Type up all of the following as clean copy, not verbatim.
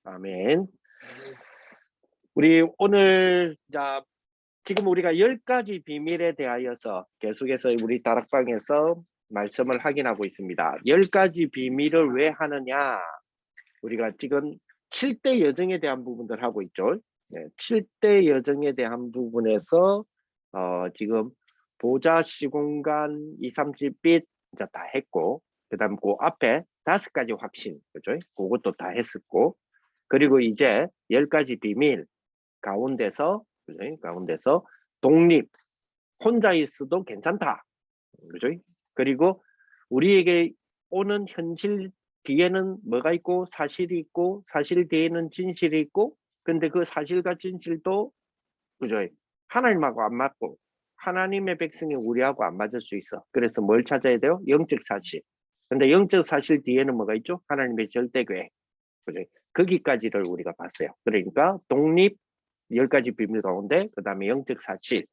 아멘. 우리 오늘 지금 우리가 10가지 비밀에 대하여서 계속해서 우리 다락방에서 말씀을 확인하고 있습니다. 10가지 비밀을 왜 하느냐? 우리가 지금 7대 여정에 대한 부분들 하고 있죠. 네, 7대 여정에 대한 부분에서 지금 보좌, 시공간, 2, 30빛 이제 다 했고, 그다음 그 앞에 5가지 확신, 그죠? 그것도 다 했었고, 그리고 이제 10가지 비밀 가운데서, 그죠? 가운데서 독립, 혼자 있어도 괜찮다, 그죠? 그리고 우리에게 오는 현실 뒤에는 뭐가 있고 사실이 있고 사실 뒤에는 진실이 있고, 근데 그 사실과 진실도, 그죠? 하나님하고 안 맞고 하나님의 백성이 우리하고 안 맞을 수 있어. 그래서 뭘 찾아야 돼요? 영적 사실. 근데 영적 사실 뒤에는 뭐가 있죠? 하나님의 절대 계획. 그죠? 거기까지를 우리가 봤어요. 그러니까 독립 10가지 비밀 가운데, 그 다음에 영적 사실,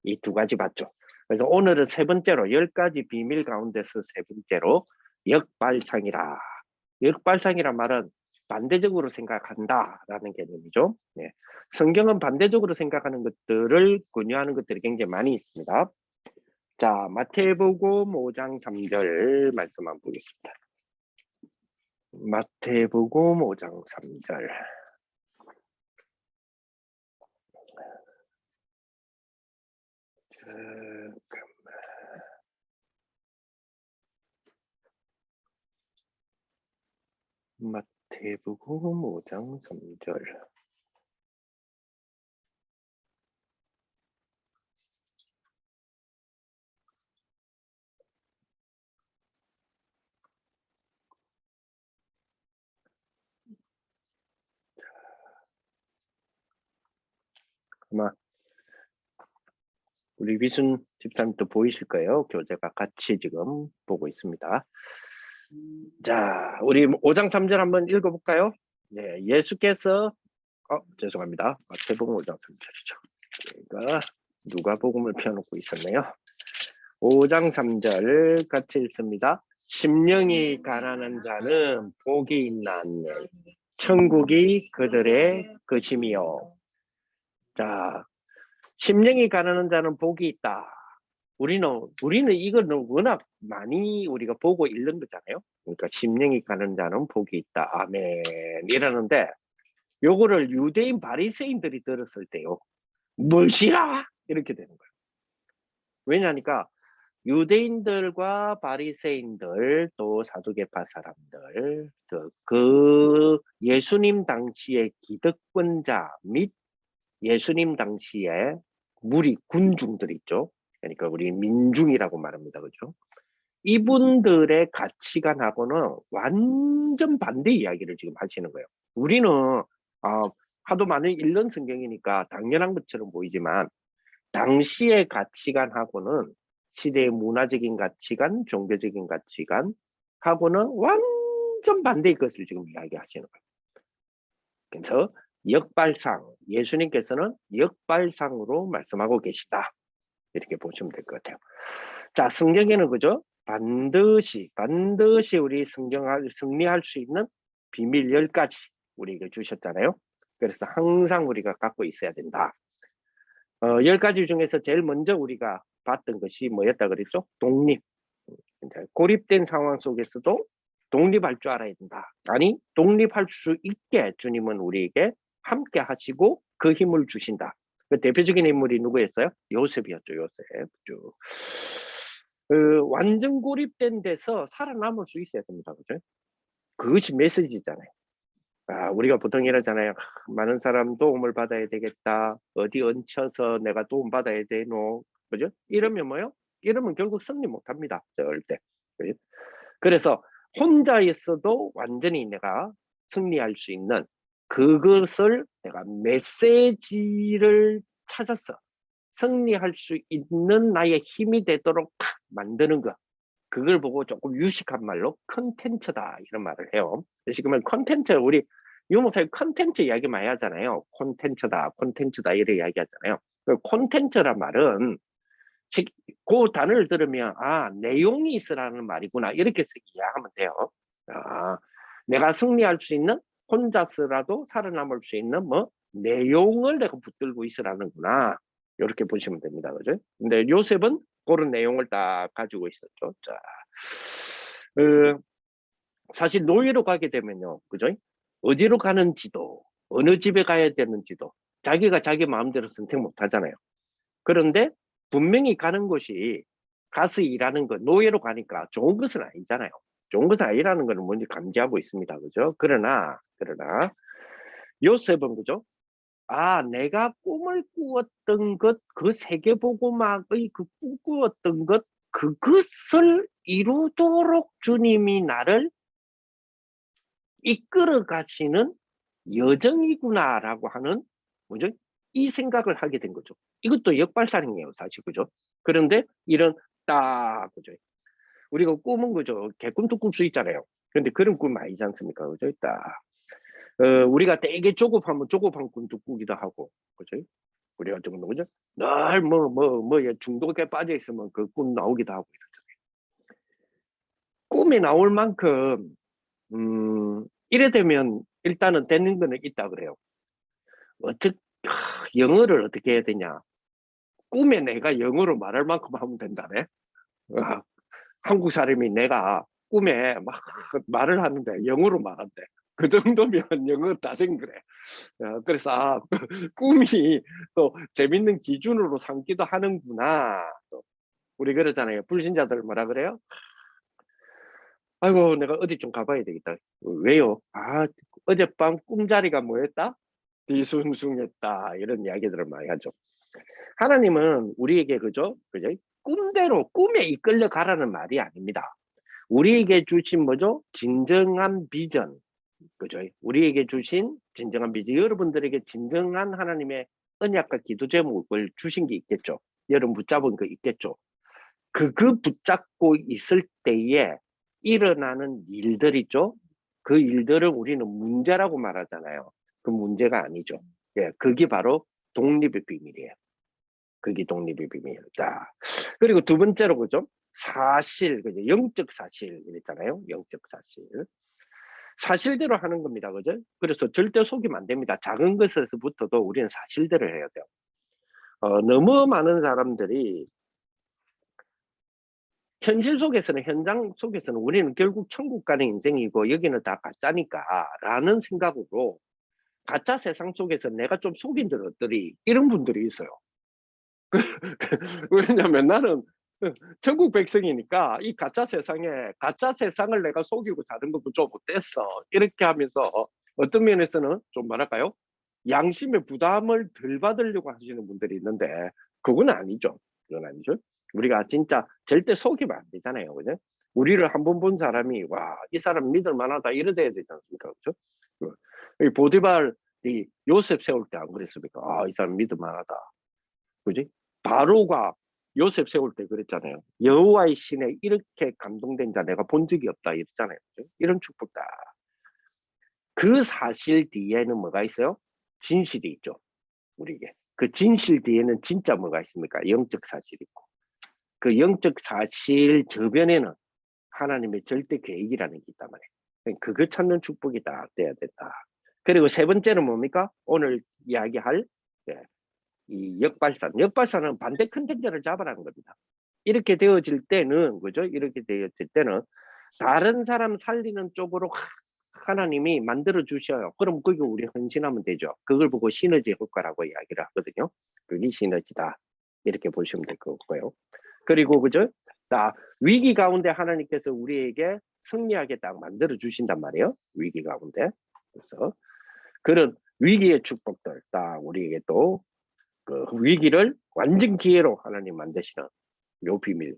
이 2가지 봤죠. 그래서 오늘은 세 번째로 10가지 비밀 가운데서 세 번째로 역발상이라. 역발상이란 말은 반대적으로 생각한다라는 개념이죠. 네. 성경은 반대적으로 생각하는 것들을 권유하는 것들이 굉장히 많이 있습니다. 자, 마태복음 5장 3절 말씀 한번 보겠습니다. 마태복음 5장 3절. 마태복음 5장 3절. 아마 우리 위순 집사님도 보이실 거예요. 교재가 같이 지금 보고 있습니다. 자, 우리 5장 3절 한번 읽어볼까요? 네, 예수께서 죄송합니다. 마태복음 5장 3절이죠. 제가 누가복음을 펴놓고 있었네요. 5장 3절 같이 읽습니다. 심령이 가난한 자는 복이 있나니 천국이 그들의 것임이요. 자, 심령이 가난한 자는 복이 있다. 우리는 이거는 워낙 많이 우리가 보고 읽는 거잖아요. 그러니까 심령이 가난한 자는 복이 있다. 아멘. 이러는데 요거를 유대인 바리새인들이 들었을 때요, 무엇이라 이렇게 되는 거예요. 왜냐니까 유대인들과 바리새인들, 또 사두개파 사람들, 그 예수님 당시의 기득권자 및 예수님 당시에 무리 군중들 있죠. 그러니까 우리 민중이라고 말합니다. 그죠? 이분들의 가치관하고는 완전 반대 이야기를 지금 하시는 거예요. 우리는 하도 많이 읽는 성경이니까 당연한 것처럼 보이지만, 당시의 가치관하고는, 시대의 문화적인 가치관, 종교적인 가치관하고는 완전 반대의 것을 지금 이야기하시는 거예요. 그래서 역발상, 예수님께서는 역발상으로 말씀하고 계시다, 이렇게 보시면 될 것 같아요. 자, 성경에는 그죠? 반드시 우리 승리할 수 있는 비밀 10가지 우리에게 주셨잖아요. 그래서 항상 우리가 갖고 있어야 된다. 10가지 중에서 제일 먼저 우리가 봤던 것이 뭐였다 그랬죠? 독립. 고립된 상황 속에서도 독립할 줄 알아야 된다. 아니, 독립할 수 있게 주님은 우리에게 함께 하시고 그 힘을 주신다. 그 대표적인 인물이 누구였어요? 요셉이었죠. 요셉. 완전 고립된 데서 살아남을 수 있어야 됩니다. 그죠? 그것이 메시지잖아요. 우리가 보통 이러잖아요. 많은 사람 도움을 받아야 되겠다. 어디 얹혀서 내가 도움 받아야 되노. 그죠? 이러면 뭐요? 이러면 결국 승리 못 합니다. 절대. 그죠? 그래서 혼자 있어도 완전히 내가 승리할 수 있는 그것을 내가 메시지를 찾았어. 승리할 수 있는 나의 힘이 되도록 만드는 것. 그걸 보고 조금 유식한 말로 컨텐츠다, 이런 말을 해요. 지금은 컨텐츠, 우리 유목사님 컨텐츠 이야기 많이 하잖아요. 콘텐츠다 이렇게 이야기하잖아요. 그 콘텐츠란 말은 그 단어를 들으면 내용이 있으라는 말이구나, 이렇게 이해하면 돼요. 내가 승리할 수 있는 혼자서라도 살아남을 수 있는 뭐 내용을 내가 붙들고 있으라는구나. 이렇게 보시면 됩니다. 그죠? 근데 요셉은 그런 내용을 딱 가지고 있었죠. 자, 사실 노예로 가게 되면요. 그죠? 어디로 가는지도, 어느 집에 가야 되는지도, 자기가 자기 마음대로 선택 못 하잖아요. 그런데 분명히 가는 곳이 가서 일하는 것, 노예로 가니까 좋은 것은 아니잖아요. 좋은 것은 아니라는 것은 뭔지 감지하고 있습니다. 그죠? 그러나, 요셉은 그죠? 아, 내가 꿈을 꾸었던 것, 그 세계보고막의 그 꿈꾸었던 것, 그것을 이루도록 주님이 나를 이끌어 가시는 여정이구나라고 하는 뭐죠? 이 생각을 하게 된 거죠. 이것도 역발상이에요, 사실 그죠? 그런데 이런 딱 그죠? 우리가 꿈은 그죠? 개꿈도 꿀 수 있잖아요. 그런데 그런 꿈 아니지 않습니까? 그죠? 딱 우리가 되게 조급하면 조급한 꿈도 꾸기도 하고, 그죠? 우리가 좀 그죠? 늘 뭐에 중독에 빠져 있으면 그 꿈 나오기도 하고 이러잖아요. 꿈이 나올 만큼 이래 되면 일단은 되는 거는 있다 그래요. 영어를 어떻게 해야 되냐? 꿈에 내가 영어로 말할 만큼 하면 된다네. 아, 한국 사람이 내가 꿈에 막 말을 하는데 영어로 말한대. 그 정도면 영어 다된 그래. 그래서 꿈이 또 재밌는 기준으로 삼기도 하는구나. 또 우리 그러잖아요. 불신자들 뭐라 그래요? 아이고 내가 어디 좀 가봐야 되겠다. 왜요? 어젯밤 꿈자리가 뭐였다? 뒤숭숭했다. 이런 이야기들을 많이 하죠. 하나님은 우리에게 그죠? 꿈대로 꿈에 이끌려 가라는 말이 아닙니다. 우리에게 주신 뭐죠? 진정한 비전. 그죠? 우리에게 주신 진정한 비전. 여러분들에게 진정한 하나님의 언약과 기도 제목을 주신 게 있겠죠. 여러분 붙잡은 거 있겠죠. 그 붙잡고 있을 때에 일어나는 일들 있죠. 그 일들을 우리는 문제라고 말하잖아요. 그 문제가 아니죠. 예, 그게 바로 독립의 비밀이에요. 그게 독립의 비밀이에요. 자, 그리고 두 번째로 그죠? 사실, 그죠? 영적 사실 이랬잖아요. 영적 사실. 사실대로 하는 겁니다. 그죠? 그래서 절대 속이면 안 됩니다. 작은 것에서부터도 우리는 사실대로 해야 돼요. 너무 많은 사람들이 현실 속에서는 현장 속에서는 우리는 결국 천국 가는 인생이고 여기는 다 가짜니까 라는 생각으로 가짜 세상 속에서 내가 좀 속인 들었더니 이런 분들이 있어요. 왜냐면 나는 천국 백성이니까 이 가짜 세상을 내가 속이고 사는 것도 좀 못됐어. 이렇게 하면서 어떤 면에서는 좀 뭐랄까요? 양심의 부담을 덜 받으려고 하시는 분들이 있는데 그건 아니죠. 그건 아니죠. 우리가 진짜 절대 속이면 안 되잖아요. 그죠? 우리를 한 번 본 사람이 와, 이 사람 믿을 만하다 이래야 되지 않습니까? 그죠? 이 보디발이 요셉 세울 때 안 그랬습니까? 이 사람 믿을 만하다. 그지? 바로가 요셉 세울 때 그랬잖아요. 여호와의 신에 이렇게 감동된 자 내가 본 적이 없다 이랬잖아요. 그죠? 이런 축복다. 그 사실 뒤에는 뭐가 있어요? 진실이 있죠. 우리에게. 그 진실 뒤에는 진짜 뭐가 있습니까? 영적 사실이 있고. 그 영적 사실 저변에는 하나님의 절대 계획이라는 게 있단 말이에요. 그거 찾는 축복이 다 돼야 된다. 그리고 세 번째는 뭡니까? 오늘 이야기할 이 역발사는 반대 컨텐츠를 잡아라는 겁니다. 이렇게 되어질 때는 그죠? 이렇게 되어질 때는 다른 사람 살리는 쪽으로 하나님이 만들어 주셔요. 그럼 그게 우리 헌신하면 되죠. 그걸 보고 시너지 효과라고 이야기를 하거든요. 그게 시너지다. 이렇게 보시면 될 거고요. 그리고 그죠? 위기 가운데 하나님께서 우리에게 승리하게 딱 만들어 주신단 말이에요. 위기 가운데. 그래서 그런 위기의 축복들 딱 우리에게 또 그 위기를 완전 기회로 하나님 만드시는 요 비밀.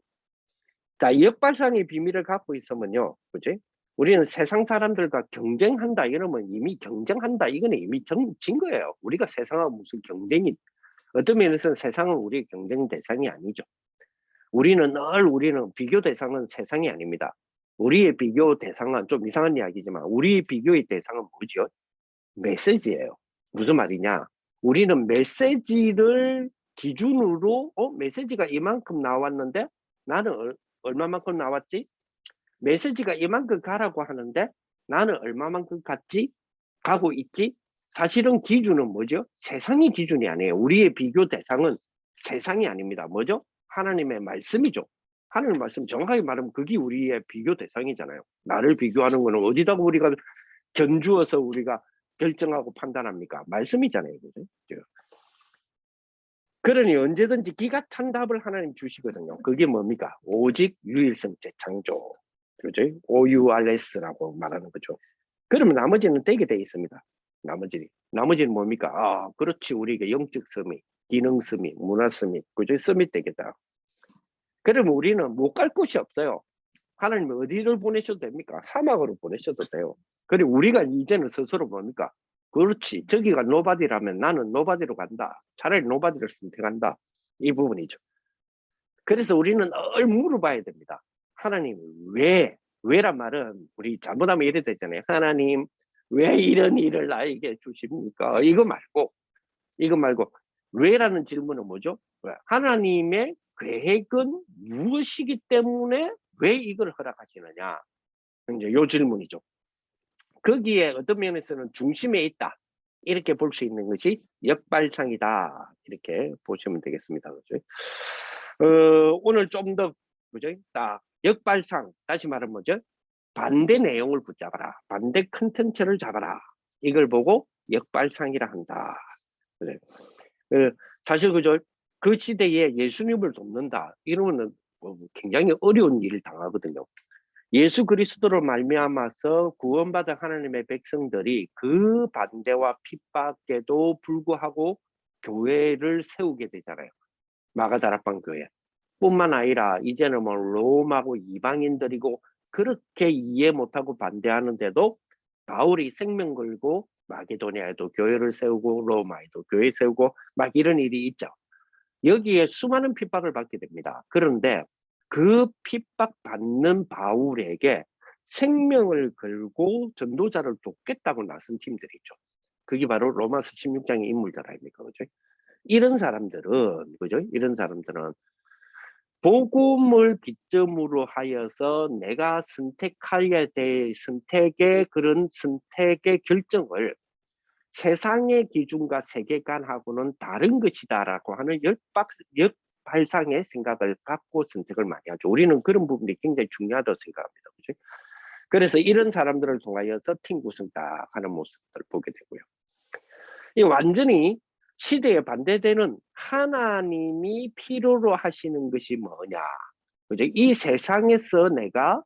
자, 역발상의 비밀을 갖고 있으면요. 그지? 우리는 세상 사람들과 경쟁한다 이러면 이미 경쟁한다 이거는 이미 진 거예요. 우리가 세상하고 무슨 경쟁이 어떤 면에서는 세상은 우리의 경쟁 대상이 아니죠. 우리는 비교 대상은 세상이 아닙니다. 우리의 비교 대상은 좀 이상한 이야기지만 우리의 비교의 대상은 뭐죠? 메시지예요. 무슨 말이냐? 우리는 메시지를 기준으로 메시지가 이만큼 나왔는데 나는 얼마만큼 나왔지? 메시지가 이만큼 가라고 하는데 나는 얼마만큼 갔지? 가고 있지. 사실은 기준은 뭐죠? 세상의 기준이 아니에요. 우리의 비교 대상은 세상이 아닙니다. 뭐죠? 하나님의 말씀이죠. 하나님의 말씀, 정확하게 말하면 그게 우리의 비교 대상이잖아요. 나를 비교하는 거는 어디다가 우리가 견주어서 우리가 결정하고 판단합니까? 말씀이잖아요. 그죠? 그러니 언제든지 기가 찬 답을 하나님 주시거든요. 그게 뭡니까? 오직 유일성 재창조. 그죠? OURS라고 말하는 거죠. 그러면 나머지는 되게 돼 있습니다. 나머지는 뭡니까? 아, 그렇지. 우리가 영적 서밋, 기능 서밋, 문화 서밋, 그죠? 서밋 되겠다. 그러면 우리는 못 갈 곳이 없어요. 하나님 어디를 보내셔도 됩니까? 사막으로 보내셔도 돼요. 그리고 우리가 이제는 스스로 뭡니까? 그렇지. 저기가 노바디라면 나는 노바디로 간다. 차라리 노바디를 선택한다. 이 부분이죠. 그래서 우리는 늘 물어봐야 됩니다. 하나님 왜? 왜란 말은 우리 잘못하면 이래 되잖아요. 하나님 왜 이런 일을 나에게 주십니까? 이거 말고 왜라는 질문은 뭐죠? 하나님의 계획은 무엇이기 때문에 왜 이걸 허락하시느냐? 이제 요 질문이죠. 거기에 어떤 면에서는 중심에 있다. 이렇게 볼 수 있는 것이 역발상이다. 이렇게 보시면 되겠습니다. 그죠? 오늘 좀 더, 그죠? 딱, 역발상. 다시 말하면 뭐죠? 반대 내용을 붙잡아라. 반대 컨텐츠를 잡아라. 이걸 보고 역발상이라 한다. 그래. 사실 그죠? 그 시대에 예수님을 돕는다. 이러면은 굉장히 어려운 일을 당하거든요. 예수 그리스도로 말미암아서 구원받은 하나님의 백성들이 그 반대와 핍박에도 불구하고 교회를 세우게 되잖아요. 마가다락방 교회. 뿐만 아니라 이제는 뭐 로마고 이방인들이고 그렇게 이해 못하고 반대하는데도 바울이 생명 걸고 마게도니아에도 교회를 세우고 로마에도 교회 세우고 막 이런 일이 있죠. 여기에 수많은 핍박을 받게 됩니다. 그런데 그 핍박받는 바울에게 생명을 걸고 전도자를 돕겠다고 나선 팀들이 있죠. 그게 바로 로마서 16장의 인물들 아닙니까? 그죠? 이런 사람들은, 그죠? 이런 사람들은 복음을 기점으로 하여서 내가 선택해야 될 선택의 그런 선택의 결정을 세상의 기준과 세계관하고는 다른 것이다라고 하는 역발상의 생각을 갖고 선택을 많이 하죠. 우리는 그런 부분이 굉장히 중요하다고 생각합니다. 그죠? 그래서 이런 사람들을 통하여서 팀 구성 딱 하는 모습을 보게 되고요. 이 완전히 시대에 반대되는 하나님이 필요로 하시는 것이 뭐냐. 그죠? 이 세상에서 내가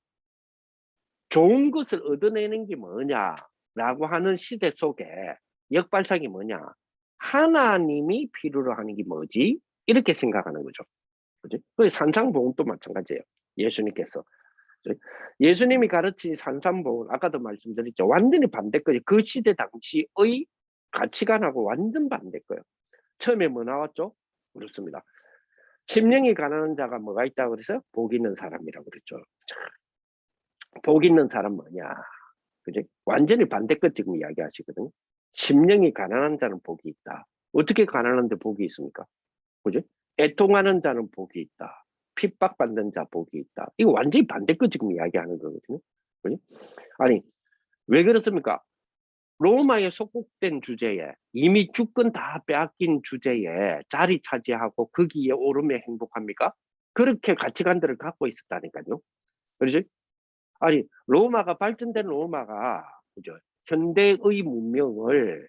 좋은 것을 얻어내는 게 뭐냐라고 하는 시대 속에 역발상이 뭐냐? 하나님이 필요로 하는 게 뭐지? 이렇게 생각하는 거죠. 그죠? 그 산상복음도 마찬가지예요. 예수님께서. 예수님이 가르친 산상복음, 아까도 말씀드렸죠. 완전히 반대거예요. 그 시대 당시의 가치관하고 완전 반대거예요. 처음에 뭐 나왔죠? 그렇습니다. 심령이 가난한 자가 뭐가 있다고 그래서 복 있는 사람이라고 그랬죠. 복 있는 사람 뭐냐? 그죠? 완전히 반대껏 지금 이야기하시거든요. 심령이 가난한 자는 복이 있다. 어떻게 가난한데 복이 있습니까? 그죠? 애통하는 자는 복이 있다. 핍박받는 자 복이 있다. 이거 완전히 반대껏 지금 이야기하는 거거든요. 그죠? 아니, 왜 그렇습니까? 로마에 속국된 주제에 이미 주권 다 빼앗긴 주제에 자리 차지하고 거기에 오르면 행복합니까? 그렇게 가치관들을 갖고 있었다니까요. 그렇죠? 아니 로마가 발전된 로마가 그죠? 현대의 문명을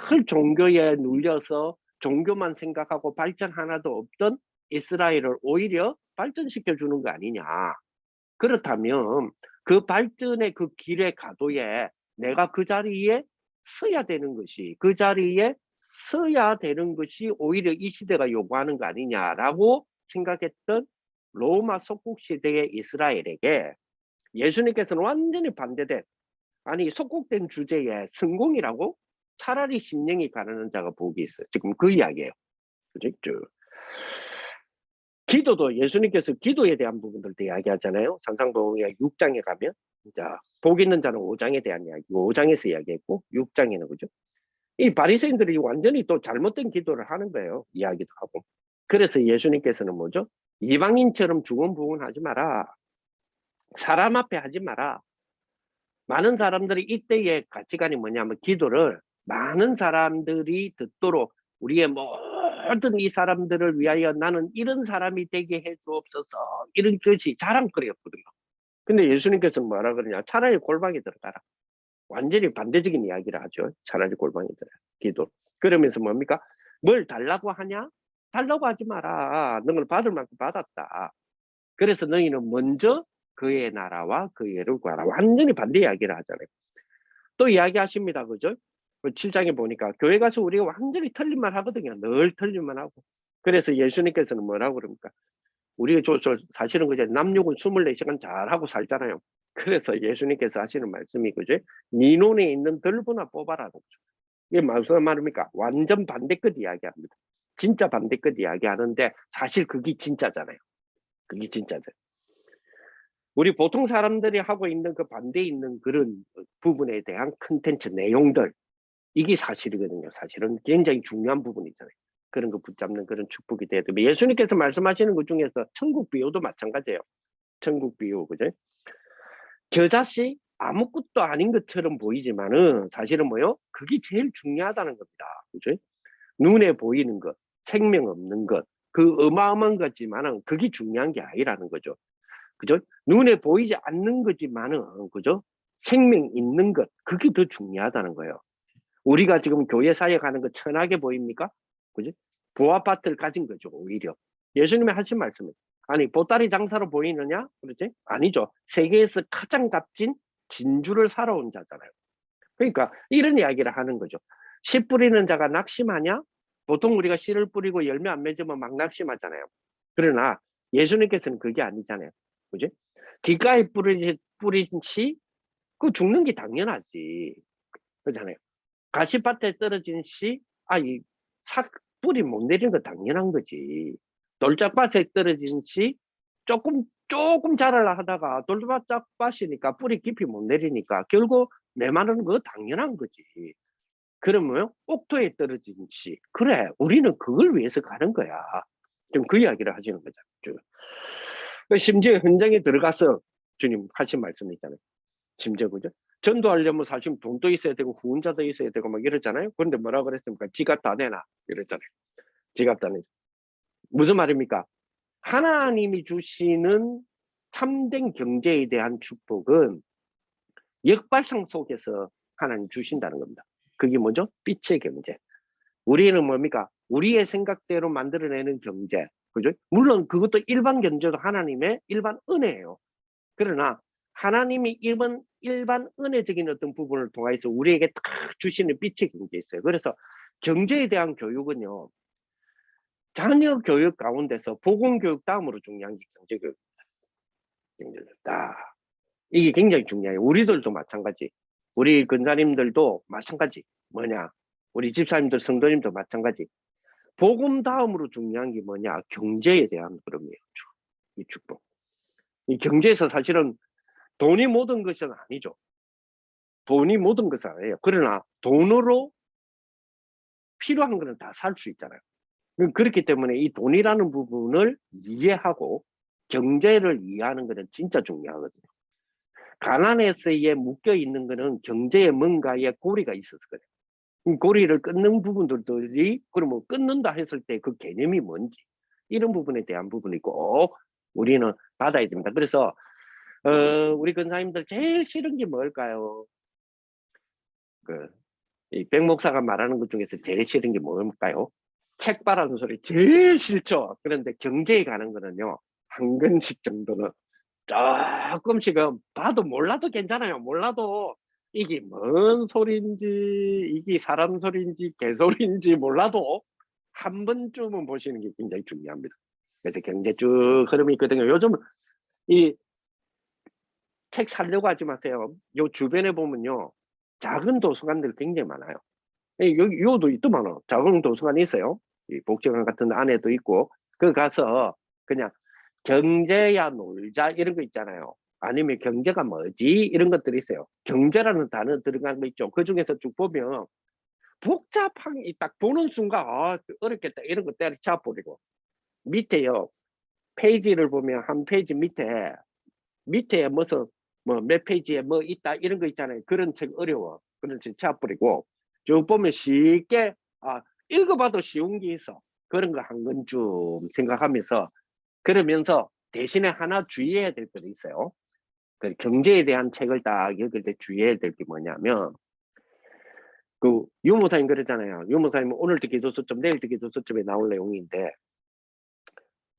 늘 종교에 눌려서 종교만 생각하고 발전 하나도 없던 이스라엘을 오히려 발전시켜 주는 거 아니냐. 그렇다면 그 발전의 그 길의 가도에 내가 그 자리에 서야 되는 것이 그 자리에 서야 되는 것이 오히려 이 시대가 요구하는 거 아니냐라고 생각했던 로마 속국 시대의 이스라엘에게 예수님께서는 완전히 반대된 아니 속국된 주제에 성공이라고 차라리 심령이 가난한 자가 복이 있어요. 지금 그 이야기예요. 그죠? 기도도 예수님께서 기도에 대한 부분들도 이야기하잖아요. 산상복음 6장에 가면 자, 복 있는 자는 5장에 대한 이야기, 5장에서 이야기했고 6장에는 그죠? 이 바리새인들이 완전히 또 잘못된 기도를 하는 거예요. 이야기도 하고. 그래서 예수님께서는 뭐죠? 이방인처럼 중언부언하지 마라. 사람 앞에 하지 마라. 많은 사람들이 이때의 가치관이 뭐냐면 기도를 많은 사람들이 듣도록 우리의 모든 이 사람들을 위하여 나는 이런 사람이 되게 해 주옵소서 이런 것이 자랑거리였거든요. 근데 예수님께서는 뭐라 그러냐? 차라리 골방에 들어가라. 완전히 반대적인 이야기를 하죠. 차라리 골방에 들어가. 기도. 그러면서 뭡니까? 뭘 달라고 하냐? 달라고 하지 마라. 너를 받을 만큼 받았다. 그래서 너희는 먼저 그의 나라와 그의 의를 구하라. 완전히 반대 이야기를 하잖아요. 또 이야기하십니다. 그죠? 7장에 보니까 교회 가서 우리가 완전히 틀린 말 하거든요. 늘 틀린 말 하고. 그래서 예수님께서는 뭐라고 그럽니까? 우리가 사실은 그제 남욕은 24시간 잘하고 살잖아요. 그래서 예수님께서 하시는 말씀이 그죠? 네 눈에 있는 들보나 뽑아라는 거죠. 이게 무슨 말입니까? 완전 반대끝 이야기합니다. 진짜 반대끝 이야기하는데 사실 그게 진짜잖아요. 그게 진짜죠. 우리 보통 사람들이 하고 있는 그 반대에 있는 그런 부분에 대한 컨텐츠 내용들 이게 사실이거든요. 사실은 굉장히 중요한 부분이잖아요. 그런 거 붙잡는 그런 축복이 돼야 되고 예수님께서 말씀하시는 것 중에서 천국 비유도 마찬가지예요. 천국 비유 그죠? 겨자씨 아무것도 아닌 것처럼 보이지만은 사실은 뭐요? 그게 제일 중요하다는 겁니다. 그죠? 눈에 보이는 것, 생명 없는 것, 그 어마어마한 거지만은 그게 중요한 게 아니라는 거죠. 그죠? 눈에 보이지 않는 거지만은 그죠? 생명 있는 것, 그게 더 중요하다는 거예요. 우리가 지금 교회 사역하는 거 천하게 보입니까? 그죠? 부아파트를 가진 거죠, 오히려. 예수님이 하신 말씀은 아니 보따리 장사로 보이느냐? 그렇지? 아니죠. 세계에서 가장 값진 진주를 사러 온 자잖아요. 그러니까 이런 이야기를 하는 거죠. 씨 뿌리는 자가 낙심하냐? 보통 우리가 씨를 뿌리고 열매 안 맺으면 막 낙심하잖아요. 그러나 예수님께서는 그게 아니잖아요. 그지? 길가에 뿌린 씨, 그 죽는 게 당연하지. 그렇잖아요. 가시밭에 떨어진 씨, 이 뿌리 못 내리는 거 당연한 거지. 돌짝밭에 떨어진 씨, 조금 자라려 하다가 돌짝밭이니까 뿌리 깊이 못 내리니까 결국 내마르는 거 당연한 거지. 그러면 옥토에 떨어진 씨, 그래, 우리는 그걸 위해서 가는 거야. 지금 그 이야기를 하시는 거죠. 심지어 현장에 들어가서 주님 하신 말씀 있잖아요. 심지어 그죠? 전도하려면 사실 돈도 있어야 되고 후원자도 있어야 되고 막 이러잖아요. 그런데 뭐라 그랬습니까? 지갑 다 내놔 이랬잖아요. 지갑 다 내놔. 무슨 말입니까? 하나님이 주시는 참된 경제에 대한 축복은 역발상 속에서 하나님 주신다는 겁니다. 그게 뭐죠? 빛의 경제. 우리는 뭡니까? 우리의 생각대로 만들어내는 경제. 그죠? 물론 그것도 일반 경제도 하나님의 일반 은혜예요. 그러나 하나님이 일반 은혜적인 어떤 부분을 통해서 우리에게 딱 주시는 빛의 경제 있어요. 그래서 경제에 대한 교육은요. 자녀 교육 가운데서 복음 교육 다음으로 중요한 게 경제 교육입니다. 이게 굉장히 중요해요. 우리들도 마찬가지. 우리 근사님들도 마찬가지. 뭐냐? 우리 집사님들, 성도님도 마찬가지. 복음 다음으로 중요한 게 뭐냐? 경제에 대한 흐름이에요. 이 축복. 이 경제에서 사실은 돈이 모든 것은 아니죠. 돈이 모든 것은 아니에요. 그러나 돈으로 필요한 거는 다 살 수 있잖아요. 그렇기 때문에 이 돈이라는 부분을 이해하고 경제를 이해하는 것은 진짜 중요하거든요. 가난에서에 묶여 있는 거는 경제에 뭔가에 고리가 있어서 그래요. 고리를 끊는 부분들이 그러면 끊는다 했을 때 그 개념이 뭔지 이런 부분에 대한 부분이 꼭 우리는 받아야 됩니다. 그래서 우리 근사님들 제일 싫은 게 뭘까요? 이 백 목사가 말하는 것 중에서 제일 싫은 게 뭘까요? 책 바라는 소리 제일 싫죠. 그런데 경제에 가는 거는요. 한 권씩 정도는 조금씩은 봐도 몰라도 괜찮아요. 몰라도 이게 뭔 소리인지 이게 사람 소리인지 개소리인지 몰라도 한 번쯤은 보시는 게 굉장히 중요합니다. 그래서 경제 쭉 흐름이 있거든요. 요즘 이 책 사려고 하지 마세요. 요 주변에 보면요. 작은 도서관들 굉장히 많아요. 여기 요도 있더만은 작은 도서관이 있어요. 이 복지관 같은 안에도 있고 그 가서 그냥 경제야 놀자 이런 거 있잖아요. 아니면 경제가 뭐지 이런 것들이 있어요. 경제라는 단어 들어간 거 있죠. 그 중에서 쭉 보면 복잡한 딱 보는 순간 어렵겠다 이런 거 때려쳐 버리고 밑에요 페이지를 보면 한 페이지 밑에 무슨 뭐 몇 페이지에 뭐 있다 이런 거 있잖아요. 그런 책 어려워. 그런 책 쳐버리고 쭉 보면 쉽게 읽어봐도 쉬운 게 있어. 그런 거 한 권쯤 생각하면서 그러면서 대신에 하나 주의해야 될 것도 있어요. 그 경제에 대한 책을 딱 읽을 때 주의해야 될 게 뭐냐면 그 유모사님 그러잖아요. 유모사님 오늘도 기도수점 내일도 기도수점에 나올 내용인데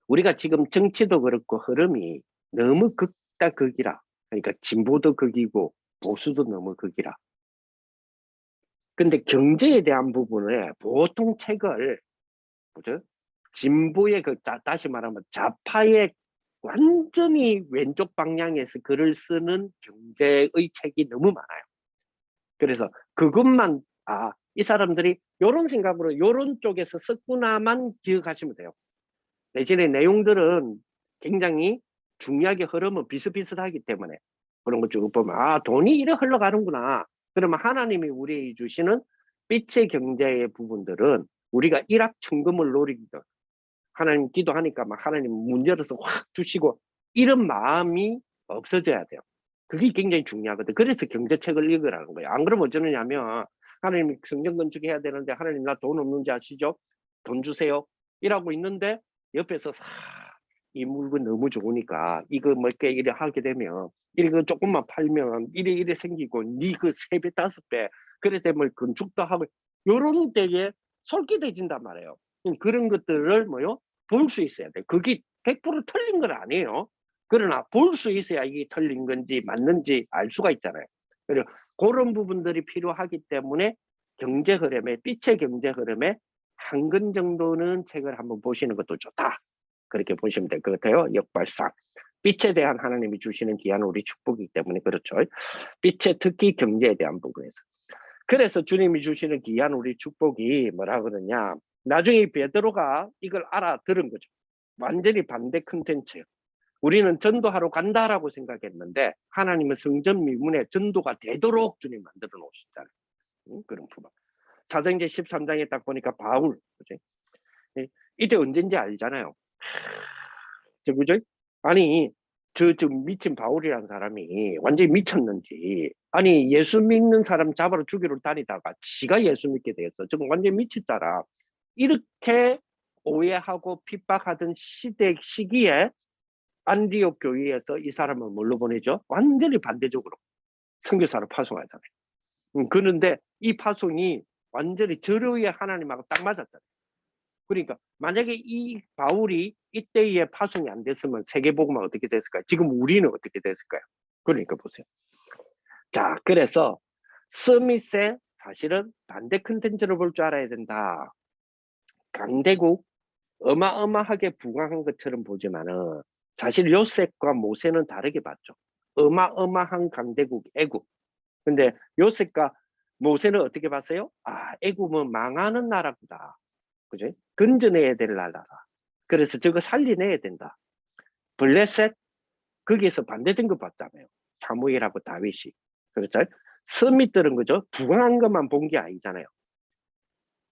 우리가 지금 정치도 그렇고 흐름이 너무 극다 극이라. 그러니까 진보도 극이고 보수도 너무 극이라. 근데 경제에 대한 부분에 보통 책을 뭐죠? 진보의 다시 말하면 좌파의 완전히 왼쪽 방향에서 글을 쓰는 경제의 책이 너무 많아요. 그래서 그것만 이 사람들이 이런 생각으로 이런 쪽에서 썼구나만 기억하시면 돼요. 대신에 내용들은 굉장히 중요하게 흐름은 비슷비슷하기 때문에 그런 거 쭉 보면 돈이 이래 흘러가는구나. 그러면 하나님이 우리에게 주시는 빛의 경제의 부분들은 우리가 일확천금을 노리기도 하나님 기도하니까 막 하나님 문 열어서 확 주시고 이런 마음이 없어져야 돼요. 그게 굉장히 중요하거든. 그래서 경제책을 읽으라는 거예요. 안 그러면 어쩌느냐면 하나님이 성전 건축해야 되는데 하나님 나 돈 없는지 아시죠? 돈 주세요. 이라고 있는데 옆에서 이 물건 너무 좋으니까 이거 몇개 이래 하게 되면 이거 조금만 팔면 이래 생기고 니 그 3배 5배 그래 되면 건축도 하고 요런 때에 솔깃해진단 말이에요. 그런 것들을 볼 수 있어야 돼. 그게 100% 틀린 건 아니에요. 그러나 볼 수 있어야 이게 틀린 건지 맞는지 알 수가 있잖아요. 그리고 그런 부분들이 필요하기 때문에 경제 흐름에 빛의 경제 흐름에 한 권 정도는 책을 한번 보시는 것도 좋다. 그렇게 보시면 될 것 같아요. 역발상. 빛에 대한 하나님이 주시는 귀한 우리 축복이기 때문에 그렇죠. 빛의 특히 경제에 대한 부분에서. 그래서 주님이 주시는 귀한 우리 축복이 뭐라 그러냐. 나중에 베드로가 이걸 알아들은 거죠. 완전히 반대 컨텐츠. 우리는 전도하러 간다라고 생각했는데 하나님은 성전 미문에 전도가 되도록 주님 만들어 놓으셨잖아요. 그런 부분. 사도행전 13장에 딱 보니까 바울, 그죠? 이때 언젠지 알잖아요. 그죠? 아니, 저 미친 바울이라는 사람이 완전히 미쳤는지, 아니, 예수 믿는 사람 잡아러 죽이러 다니다가 지가 예수 믿게 됐어. 지금 완전히 미쳤잖아. 이렇게 오해하고 핍박하던 시기에 안디옥 교회에서 이 사람을 뭘로 보내죠? 완전히 반대적으로 선교사를 파송하잖아요. 그런데 이 파송이 완전히 절호의 하나님하고 딱 맞았잖아요. 그러니까 만약에 이 바울이 이때에 파송이 안 됐으면 세계복음은 어떻게 됐을까요? 지금 우리는 어떻게 됐을까요? 그러니까 보세요. 자, 그래서 스미스의 사실은 반대 컨텐츠를 볼 줄 알아야 된다. 강대국 어마어마하게 부강한 것처럼 보지만은 사실 요셉과 모세는 다르게 봤죠. 어마어마한 강대국 애굽. 근데 요셉과 모세는 어떻게 봤어요? 애굽은 망하는 나라구나. 그죠? 건져내야 될 나라다. 그래서 저거 살려내야 된다. 블레셋 거기에서 반대된 거 봤잖아요. 사무엘하고 다윗이. 그렇죠? 스밋들은 그죠? 부강한 것만 본 게 아니잖아요.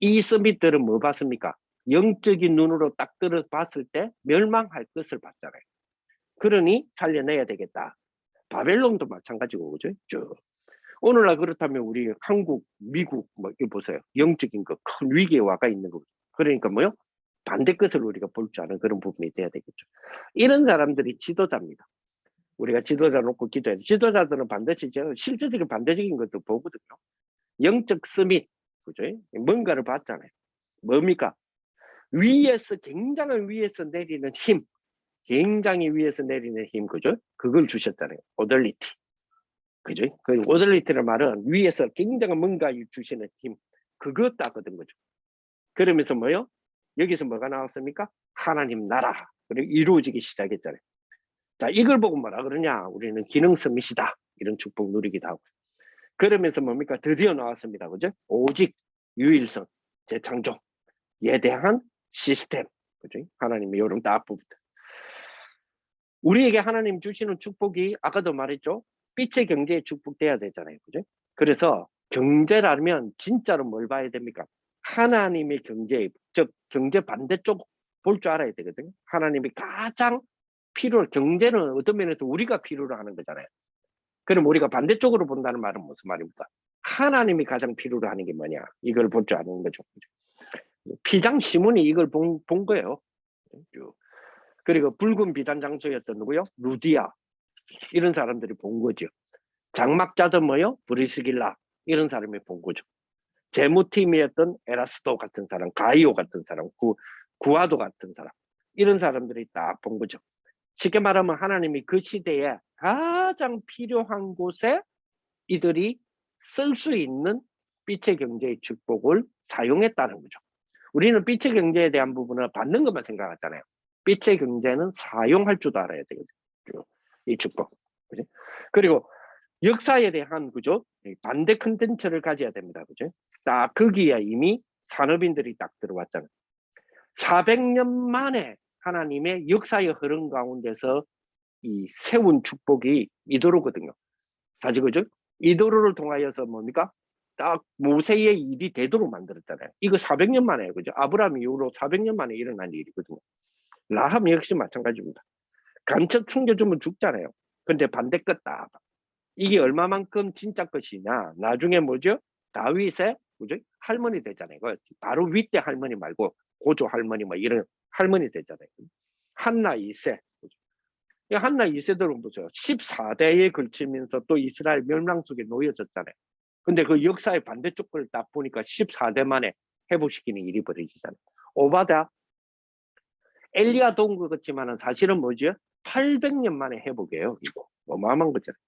이 스밋들은 뭐 봤습니까? 영적인 눈으로 딱 들어봤을 때 멸망할 것을 봤잖아요. 그러니 살려내야 되겠다. 바벨론도 마찬가지고 그죠? 쭉. 오늘날 그렇다면 우리 한국, 미국 뭐 이거 보세요. 영적인 거 큰 위기에 와가 있는 거죠. 그러니까 뭐요? 반대 것을 우리가 볼 줄 아는 그런 부분이 돼야 되겠죠. 이런 사람들이 지도자입니다. 우리가 지도자 놓고 기도해야 돼. 지도자들은 반드시 실질적인 반대적인 것도 보거든요. 영적 스밋, 그죠? 뭔가를 봤잖아요. 뭡니까? 위에서, 굉장한 위에서 내리는 힘, 굉장히 위에서 내리는 힘, 그죠? 그걸 주셨잖아요. 오덜리티. 그죠? 그 오덜리티라는 말은 위에서 굉장한 뭔가 주시는 힘, 그거 따거든 거죠. 그러면서 뭐요? 여기서 뭐가 나왔습니까? 하나님 나라. 그리고 이루어지기 시작했잖아요. 자, 이걸 보고 뭐라 그러냐? 우리는 기능 서밋이다. 이런 축복 누리기도 하고. 그러면서 뭡니까? 드디어 나왔습니다. 그죠? 오직 유일성, 재창조에 대한 시스템. 그죠? 하나님의 요런 딱 부분. 우리에게 하나님 주시는 축복이 아까도 말했죠. 빛의 경제에 축복돼야 되잖아요. 그죠? 그래서 경제라면 진짜로 뭘 봐야 됩니까? 하나님의 경제, 즉 경제 반대쪽 볼 줄 알아야 되거든요. 하나님이 가장 필요로, 경제는 어떤 면에서 우리가 필요로 하는 거잖아요. 그럼 우리가 반대쪽으로 본다는 말은 무슨 말입니까? 하나님이 가장 필요로 하는 게 뭐냐? 이걸 볼 줄 아는 거죠. 피장 시몬이 이걸 본 거예요. 그리고 붉은 비단 장소였던 누구요? 루디아. 이런 사람들이 본 거죠. 장막자도 뭐요? 브리스길라. 이런 사람이 본 거죠. 재무팀이었던 에라스도 같은 사람, 가이오 같은 사람, 구아도 같은 사람. 이런 사람들이 딱 본 거죠. 쉽게 말하면 하나님이 그 시대에 가장 필요한 곳에 이들이 쓸 수 있는 빛의 경제의 축복을 사용했다는 거죠. 우리는 빛의 경제에 대한 부분을 받는 것만 생각하잖아요. 빛의 경제는 사용할 줄도 알아야 되거든요. 이 축복. 그죠? 그리고 역사에 대한 그죠? 반대 컨텐츠를 가져야 됩니다. 그죠? 딱 거기에 이미 산업인들이 딱 들어왔잖아요. 400년 만에 하나님의 역사의 흐름 가운데서 이 세운 축복이 이도로거든요. 사실 그죠? 이도로를 통하여서 뭡니까? 딱 모세의 일이 되도록 만들었잖아요. 이거 400년 만에 그죠? 아브라함 이후로 400년 만에 일어난 일이거든요. 라함 역시 마찬가지입니다. 간첩 숨겨주면 죽잖아요. 근데 반대 껐다. 이게 얼마만큼 진짜 것이냐? 나중에 뭐죠? 다윗의 그죠? 할머니 되잖아요. 바로 윗대 할머니 말고 고조 할머니 뭐 이런 할머니 되잖아요. 한나 2세. 한나 2세들은 보세요. 14대에 걸치면서 또 이스라엘 멸망 속에 놓여졌잖아요. 근데 그 역사의 반대쪽 걸 딱 보니까 14대 만에 회복시키는 일이 벌어지잖아요. 오바다, 엘리야 도운 것 같지만은 사실은 뭐죠? 800년 만에 회복이에요. 이거 어마어마한 거잖아요.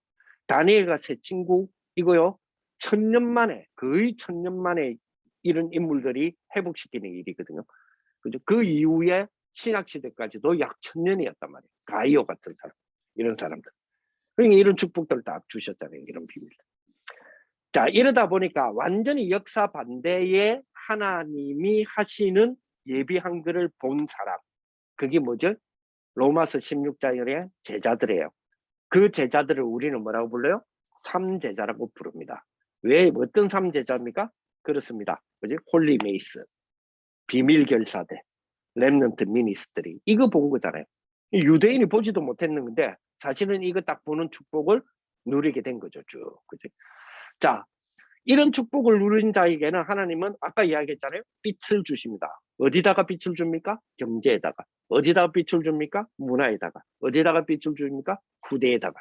다니엘과 새 친구 이거요. 1000년 만에 거의 1000년 만에 이런 인물들이 회복시키는 일이거든요. 그죠? 그 이후에 신학 시대까지도 약 1000년이었단 말이에요. 가이오 같은 사람, 이런 사람들. 그러니까 이런 축복들을 다 주셨잖아요. 이런 비밀. 자, 이러다 보니까 완전히 역사 반대에 하나님이 하시는 예비한 글을 본 사람. 그게 뭐죠? 로마서 16장의 제자들이에요. 그 제자들을 우리는 뭐라고 불러요? 삼제자라고 부릅니다. 왜 어떤 삼제자입니까? 그렇습니다. 그지? 홀리 메이스, 비밀 결사대, 렘넌트 미니스트리. 이거 본 거잖아요. 유대인이 보지도 못했는데 사실은 이거 딱 보는 축복을 누리게 된 거죠. 쭉. 그지? 자, 이런 축복을 누린 자에게는 하나님은 아까 이야기했잖아요. 빛을 주십니다. 어디다가 빛을 줍니까? 경제에다가. 어디다가 빛을 줍니까? 문화에다가. 어디다가 빛을 줍니까? 후대에다가.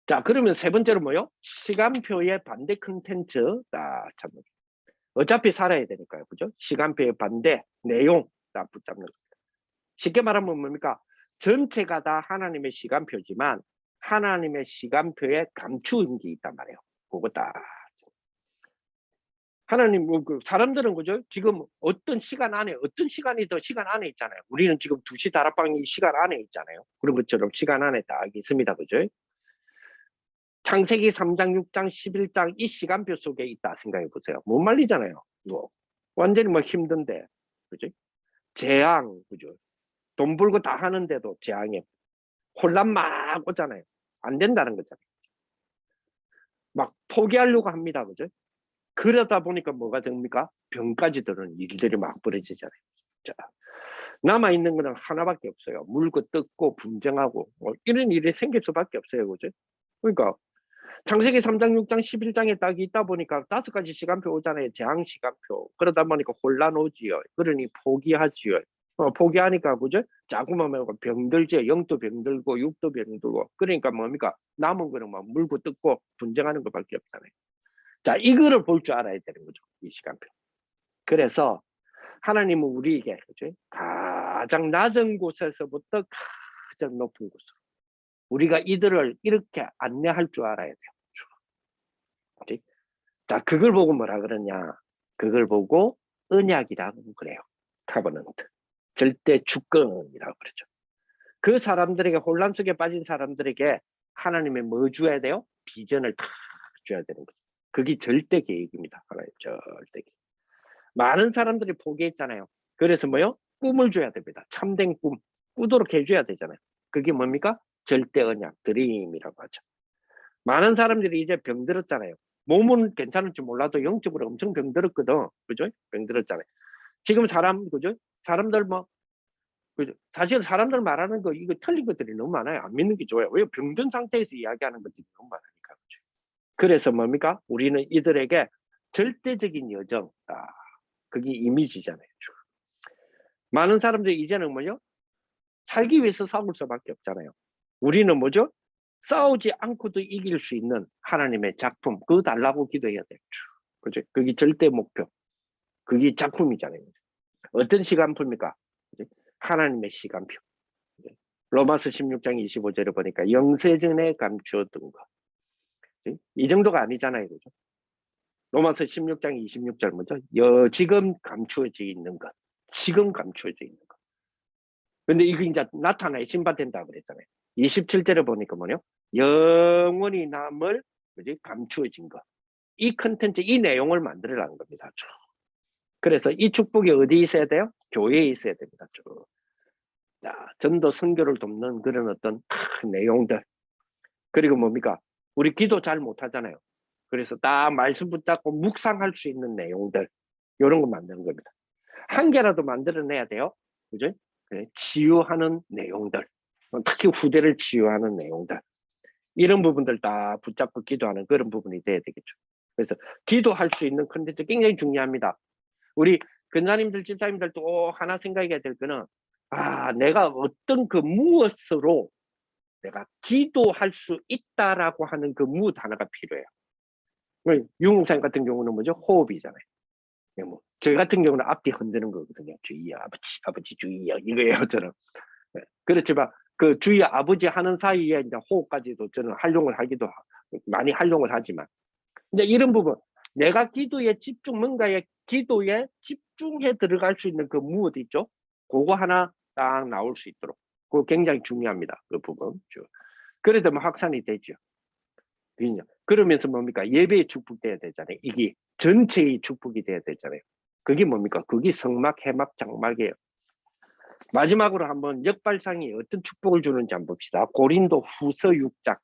자, 그러면 세 번째로 뭐요? 시간표의 반대 컨텐츠. 참, 어차피 살아야 되니까요. 그죠? 시간표의 반대, 내용. 다 붙잡는 겁니다. 쉽게 말하면 뭡니까? 전체가 다 하나님의 시간표지만 하나님의 시간표에 감추인 게 있단 말이에요. 그거 다. 하나님, 그 사람들은 그죠? 지금 어떤 시간 안에, 어떤 시간이 더 시간 안에 있잖아요. 우리는 지금 2시 다락방이 시간 안에 있잖아요. 그런 것처럼 시간 안에 딱 있습니다. 그죠? 창세기 3장, 6장, 11장 이 시간표 속에 있다 생각해 보세요. 못 말리잖아요. 뭐 완전히 뭐 힘든데, 그죠? 재앙, 그죠? 돈 벌고 다 하는데도 재앙에 혼란 막 오잖아요. 안 된다는 거잖아요. 막 포기하려고 합니다. 그죠? 그러다 보니까 뭐가 됩니까? 병까지 드는 일들이 막 벌어지잖아요. 자, 남아있는 거는 하나밖에 없어요. 물고 뜯고 분쟁하고 뭐 이런 일이 생길 수밖에 없어요. 그죠? 그러니까 창세기 3장, 6장, 11장에 딱 있다 보니까 5가지 시간표 오잖아요. 재앙 시간표. 그러다 보니까 혼란 오지요. 그러니 포기하지요. 포기하니까 그죠? 자꾸만 병들지요. 영도 병들고 육도 병들고. 그러니까 뭡니까? 남은 거는 막 물고 뜯고 분쟁하는 것밖에 없잖아요. 자, 이거를 볼 줄 알아야 되는 거죠. 이 시간표. 그래서 하나님은 우리에게 그죠? 가장 낮은 곳에서부터 가장 높은 곳으로 우리가 이들을 이렇게 안내할 줄 알아야 돼요. 그치? 자, 그걸 보고 뭐라 그러냐? 그걸 보고 언약이라고 그래요. 카버넌트. 절대 주권이라고 그러죠. 그 사람들에게 혼란 속에 빠진 사람들에게 하나님이 뭐 줘야 돼요? 비전을 다 줘야 되는 거죠. 그게 절대 계획입니다. 하나님 절대 계획. 많은 사람들이 포기했잖아요. 그래서 뭐요? 꿈을 줘야 됩니다. 참된 꿈. 꾸도록 해줘야 되잖아요. 그게 뭡니까? 절대 언약, 드림이라고 하죠. 많은 사람들이 이제 병들었잖아요. 몸은 괜찮을지 몰라도 영적으로 엄청 병들었거든. 그죠? 병들었잖아요. 지금 사람, 그죠? 사람들 뭐, 사실 사람들 말하는 거 이거 틀린 것들이 너무 많아요. 안 믿는 게 좋아요. 왜 병든 상태에서 이야기하는 것들이 너무 많으니까. 그죠? 그래서 뭡니까? 우리는 이들에게 절대적인 여정, 그게 이미지잖아요. 많은 사람들이 이제는 뭐죠? 살기 위해서 싸울 수밖에 없잖아요. 우리는 뭐죠? 싸우지 않고도 이길 수 있는 하나님의 작품, 그거 달라고 기도해야 돼요. 그죠? 그게 절대 목표, 그게 작품이잖아요. 어떤 시간표입니까? 그죠? 하나님의 시간표. 로마서 16장 25절을 보니까 영세전에 감추었던 것. 이 정도가 아니잖아요. 그죠? 로마서 16장 26절 뭐죠? 지금 감추어져 있는 것. 지금 감추어져 있는 것. 근데 이게 이제 나타나야 신발된다 그랬잖아요. 27절에 보니까 뭐냐? 영원히 남을 그지? 감추어진 것. 이 컨텐츠, 이 내용을 만들어라는 겁니다. 그래서 이 축복이 어디 있어야 돼요? 교회에 있어야 됩니다. 자, 전도 선교를 돕는 그런 어떤 내용들. 그리고 뭡니까? 우리 기도 잘 못하잖아요. 그래서 딱 말씀 붙잡고 묵상할 수 있는 내용들. 이런 거 만드는 겁니다. 한 개라도 만들어내야 돼요. 그죠? 치유하는 내용들. 특히 후대를 치유하는 내용들. 이런 부분들 다 붙잡고 기도하는 그런 부분이 돼야 되겠죠. 그래서 기도할 수 있는 컨텐츠 굉장히 중요합니다. 우리 근사님들, 집사님들 또 하나 생각해야 될 거는 내가 어떤 그 무엇으로 내가 기도할 수 있다라고 하는 그 무엇 하나가 필요해요. 유목사님 같은 경우는 뭐죠? 호흡이잖아요. 뭐 저희 같은 경우는 앞뒤 흔드는 거거든요. 주의야 아버지, 아버지 주의야 이거예요 저는. 그렇지만 그 주의 아버지 하는 사이에 이제 호흡까지도 저는 활용을 하기도 많이 활용을 하지만 이제 이런 부분 내가 기도에 집중 뭔가에 기도에 집중해 들어갈 수 있는 그 무엇 있죠? 그거 하나 딱 나올 수 있도록 그거 굉장히 중요합니다. 그 부분. 그래 되면 확산이 되죠. 그러면서 뭡니까? 예배의 축복돼야 되잖아요. 이게 전체의 축복이 돼야 되잖아요. 그게 뭡니까? 그게 성막, 해막, 장막이에요. 마지막으로 한번 역발상이 어떤 축복을 주는지 한번 봅시다. 고린도 후서 6장.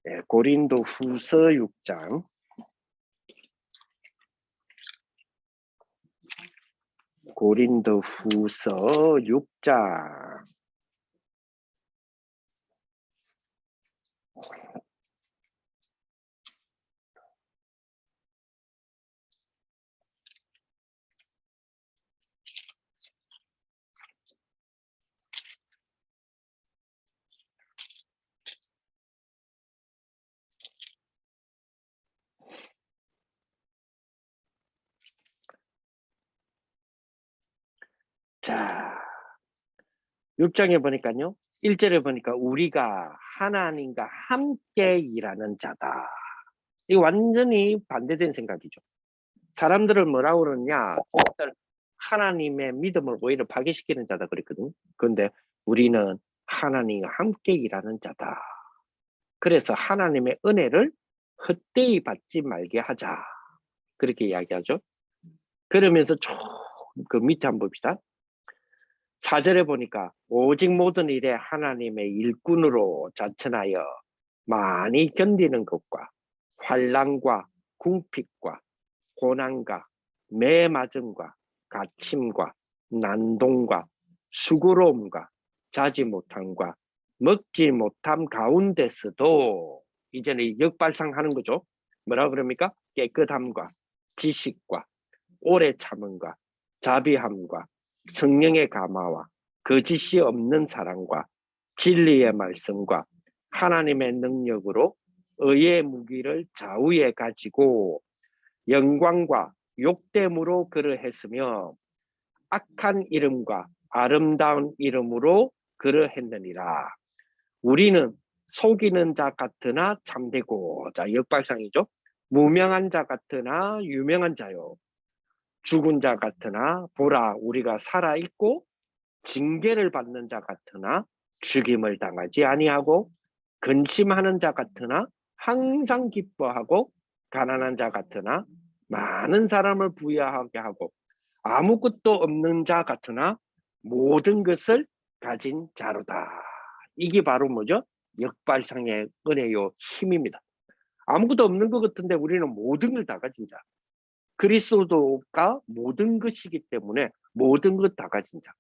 네, 고린도 후서 6장. 고린도 후서 6장. 자, 6장에 보니까요. 1절에 보니까 우리가 하나님과 함께 일하는 자다. 이거 완전히 반대된 생각이죠. 사람들을 뭐라고 그러냐? 하나님의 믿음을 오히려 파괴시키는 자다 그랬거든. 그런데 우리는 하나님과 함께 일하는 자다. 그래서 하나님의 은혜를 헛되이 받지 말게 하자. 그렇게 이야기하죠. 그러면서 그 밑에 한번 봅시다. 4절에 보니까 오직 모든 일에 하나님의 일꾼으로 자천하여 많이 견디는 것과 환난과 궁핍과 고난과 매맞음과 갇힘과 난동과 수고로움과 자지 못함과 먹지 못함 가운데서도 이제는 역발상하는 거죠. 뭐라 그럽니까? 깨끗함과 지식과 오래 참음과 자비함과 성령의 감화와 거짓이 없는 사랑과 진리의 말씀과 하나님의 능력으로 의의 무기를 좌우에 가지고 영광과 욕됨으로 그러했으며 악한 이름과 아름다운 이름으로 그러했느니라. 우리는 속이는 자 같으나 참되고, 자 역발상이죠. 무명한 자 같으나 유명한 자요. 죽은 자 같으나 보라 우리가 살아있고 징계를 받는 자 같으나 죽임을 당하지 아니하고 근심하는 자 같으나 항상 기뻐하고 가난한 자 같으나 많은 사람을 부유하게 하고 아무것도 없는 자 같으나 모든 것을 가진 자로다. 이게 바로 뭐죠? 역발상의 은혜요 힘입니다. 아무것도 없는 것 같은데 우리는 모든 걸 다 가진 자. 그리스도가 모든 것이기 때문에 모든 것 다 가진 자.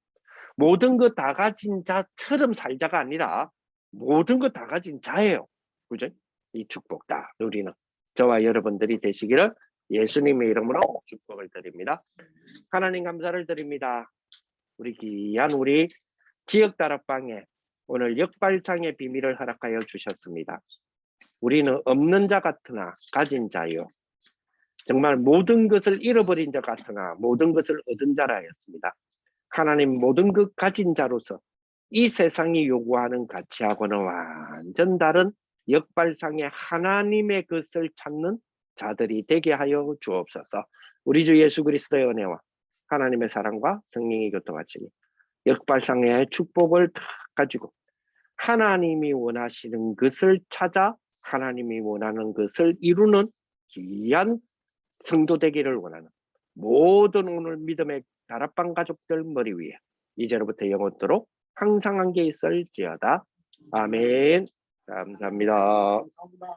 모든 것 다 가진 자처럼 살자가 아니라 모든 것 다 가진 자예요. 그죠? 이 축복 다 누리는 저와 여러분들이 되시기를 예수님의 이름으로 축복을 드립니다. 하나님 감사를 드립니다. 우리 귀한 우리 지역 다락방에 오늘 역발상의 비밀을 허락하여 주셨습니다. 우리는 없는 자 같으나 가진 자요. 정말 모든 것을 잃어버린 자 같으나 모든 것을 얻은 자라 했습니다. 하나님 모든 것 가진 자로서 이 세상이 요구하는 가치하고는 완전 다른 역발상의 하나님의 것을 찾는 자들이 되게 하여 주옵소서. 우리 주 예수 그리스도의 은혜와 하나님의 사랑과 성령의 교통하시니 역발상의 축복을 다 가지고 하나님이 원하시는 것을 찾아 하나님이 원하는 것을 이루는 귀한 성도 되기를 원하는 모든 오늘 믿음의 다락방 가족들 머리 위에 이제로부터 영원토록 항상 함께 있을지어다. 아멘. 감사합니다.